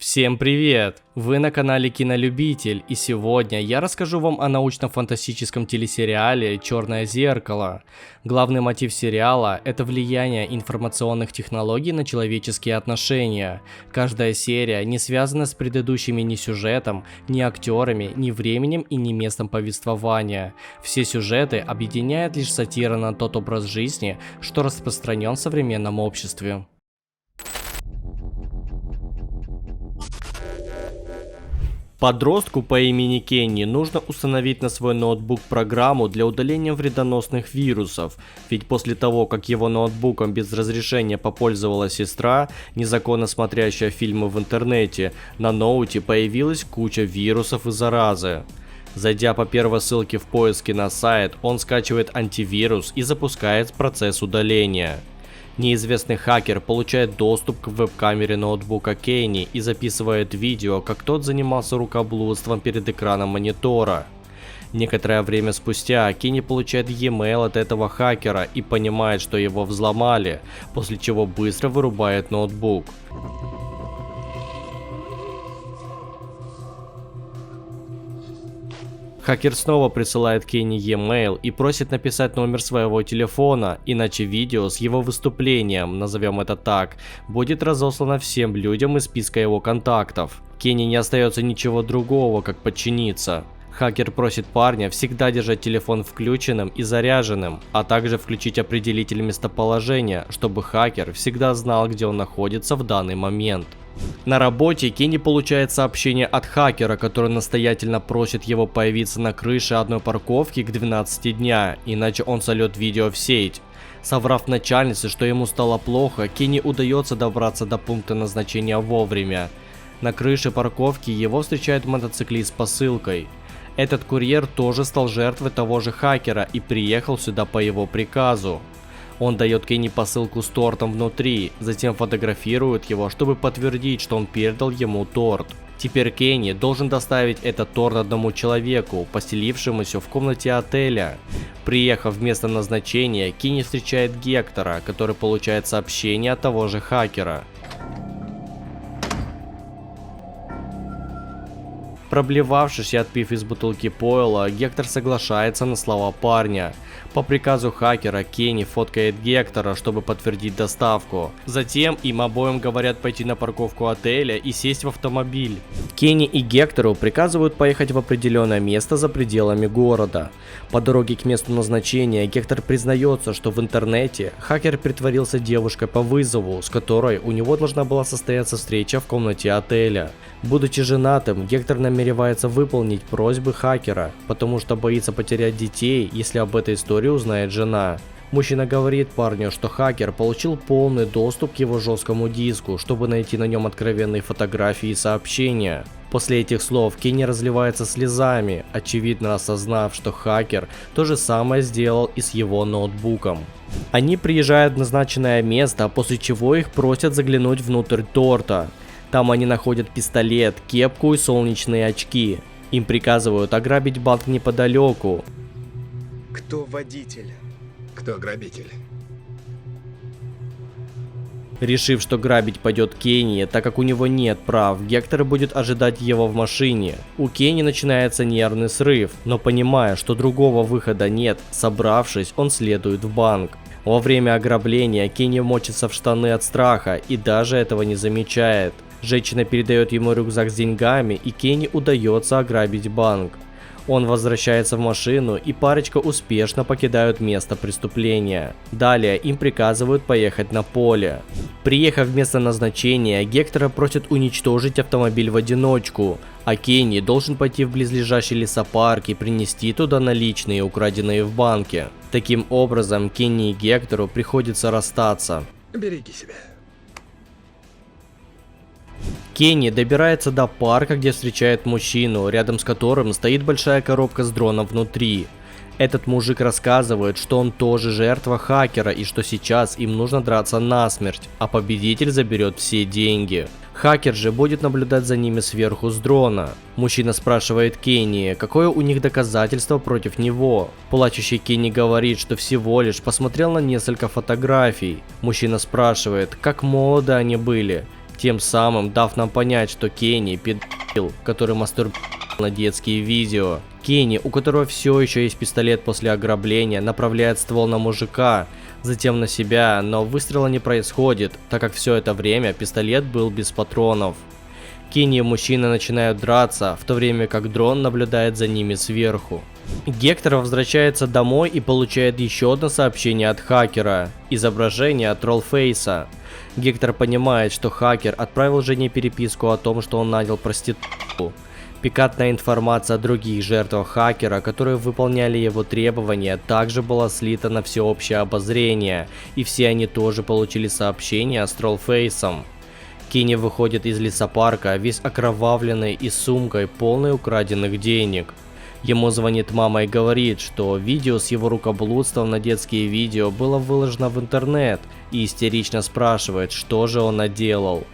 Всем привет! Вы на канале Кинолюбитель, и сегодня я расскажу вам о научно-фантастическом телесериале «Черное зеркало». Главный мотив сериала – это влияние информационных технологий на человеческие отношения. Каждая серия не связана с предыдущими ни сюжетом, ни актерами, ни временем и ни местом повествования. Все сюжеты объединяет лишь сатира на тот образ жизни, что распространен в современном обществе. Подростку по имени Кенни нужно установить на свой ноутбук программу для удаления вредоносных вирусов, ведь после того, как его ноутбуком без разрешения попользовалась сестра, незаконно смотрящая фильмы в интернете, на ноуте появилась куча вирусов и заразы. Зайдя по первой ссылке в поиске на сайт, он скачивает антивирус и запускает процесс удаления. Неизвестный хакер получает доступ к веб-камере ноутбука Кенни и записывает видео, как тот занимался рукоблудством перед экраном монитора. Некоторое время спустя Кенни получает e-mail от этого хакера и понимает, что его взломали, после чего быстро вырубает ноутбук. Хакер снова присылает Кенни e-mail и просит написать номер своего телефона, иначе видео с его выступлением, назовем это так, будет разослано всем людям из списка его контактов. Кенни не остается ничего другого, как подчиниться. Хакер просит парня всегда держать телефон включенным и заряженным, а также включить определитель местоположения, чтобы хакер всегда знал, где он находится в данный момент. На работе Кенни получает сообщение от хакера, который настоятельно просит его появиться на крыше одной парковки к 12 дня, иначе он сольет видео в сеть. Соврав начальнице, что ему стало плохо, Кенни удается добраться до пункта назначения вовремя. На крыше парковки его встречает мотоциклист с посылкой. Этот курьер тоже стал жертвой того же хакера и приехал сюда по его приказу. Он дает Кенни посылку с тортом внутри, затем фотографирует его, чтобы подтвердить, что он передал ему торт. Теперь Кенни должен доставить этот торт одному человеку, поселившемуся в комнате отеля. Приехав в место назначения, Кенни встречает Гектора, который получает сообщение от того же хакера. Проблевавшись и отпив из бутылки пойла, Гектор соглашается на слова парня. По приказу хакера Кенни фоткает Гектора, чтобы подтвердить доставку. Затем им обоим говорят пойти на парковку отеля и сесть в автомобиль. Кенни и Гектору приказывают поехать в определенное место за пределами города. По дороге к месту назначения Гектор признается, что в интернете хакер притворился девушкой по вызову, с которой у него должна была состояться встреча в комнате отеля. Будучи женатым, Гектор намеревается выполнить просьбы хакера, потому что боится потерять детей, если об этой истории узнает жена. Мужчина говорит парню, что хакер получил полный доступ к его жесткому диску, чтобы найти на нем откровенные фотографии и сообщения. После этих слов Кенни разливается слезами, очевидно осознав, что хакер то же самое сделал и с его ноутбуком. Они приезжают в назначенное место, после чего их просят заглянуть внутрь торта. Там они находят пистолет, кепку и солнечные очки. Им приказывают ограбить банк неподалеку. Кто водитель? Кто грабитель? Решив, что грабить пойдет Кенни, так как у него нет прав, Гектор будет ожидать его в машине. У Кенни начинается нервный срыв, но понимая, что другого выхода нет, собравшись, он следует в банк. Во время ограбления Кенни мочится в штаны от страха и даже этого не замечает. Женщина передает ему рюкзак с деньгами, и Кенни удается ограбить банк. Он возвращается в машину, и парочка успешно покидают место преступления. Далее им приказывают поехать на поле. Приехав в место назначения, Гектора просят уничтожить автомобиль в одиночку, а Кенни должен пойти в близлежащий лесопарк и принести туда наличные, украденные в банке. Таким образом, Кенни и Гектору приходится расстаться. Береги себя. Кенни добирается до парка, где встречает мужчину, рядом с которым стоит большая коробка с дроном внутри. Этот мужик рассказывает, что он тоже жертва хакера и что сейчас им нужно драться насмерть, а победитель заберет все деньги. Хакер же будет наблюдать за ними сверху с дрона. Мужчина спрашивает Кенни, какое у них доказательство против него. Плачущий Кенни говорит, что всего лишь посмотрел на несколько фотографий. Мужчина спрашивает, как молоды они были. тем самым дав нам понять, что Кенни педофил, который мастурбирует на детские видео. Кенни, у которого все еще есть пистолет после ограбления, направляет ствол на мужика, затем на себя, но выстрела не происходит, так как все это время пистолет был без патронов. Кенни и мужчина начинают драться, в то время как дрон наблюдает за ними сверху. Гектор возвращается домой и получает еще одно сообщение от хакера. Изображение от Троллфейса. Гектор понимает, что хакер отправил жене переписку о том, что он нанял проститутку. Пикантная информация о других жертвах хакера, которые выполняли его требования, также была слита на всеобщее обозрение, и все они тоже получили сообщение с Троллфейсом. Кенни выходит из лесопарка, весь окровавленный и с сумкой, полной украденных денег. Ему звонит мама и говорит, что видео с его рукоблудством на детские видео было выложено в интернет, и истерично спрашивает, что же он наделал.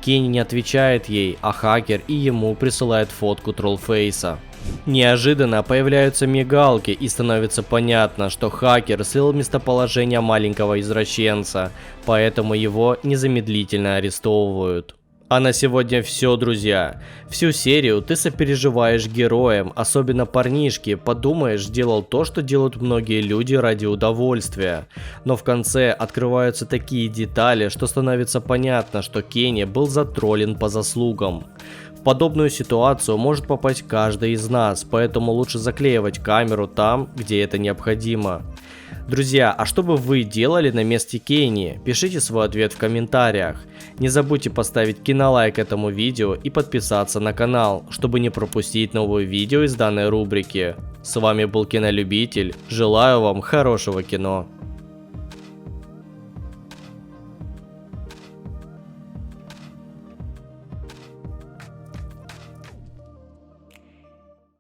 Кенни не отвечает ей, а хакер и ему присылает фотку Троллфейса. Неожиданно появляются мигалки и становится понятно, что хакер слил местоположение маленького извращенца, поэтому его незамедлительно арестовывают. А на сегодня все, друзья. Всю серию ты сопереживаешь героям, особенно парнишке, подумаешь, делал то, что делают многие люди ради удовольствия. Но в конце открываются такие детали, что становится понятно, что Кенни был затроллен по заслугам. В подобную ситуацию может попасть каждый из нас, поэтому лучше заклеивать камеру там, где это необходимо. Друзья, а что бы вы делали на месте Кенни? Пишите свой ответ в комментариях. Не забудьте поставить кинолайк этому видео и подписаться на канал, чтобы не пропустить новые видео из данной рубрики. С вами был Кинолюбитель, желаю вам хорошего кино.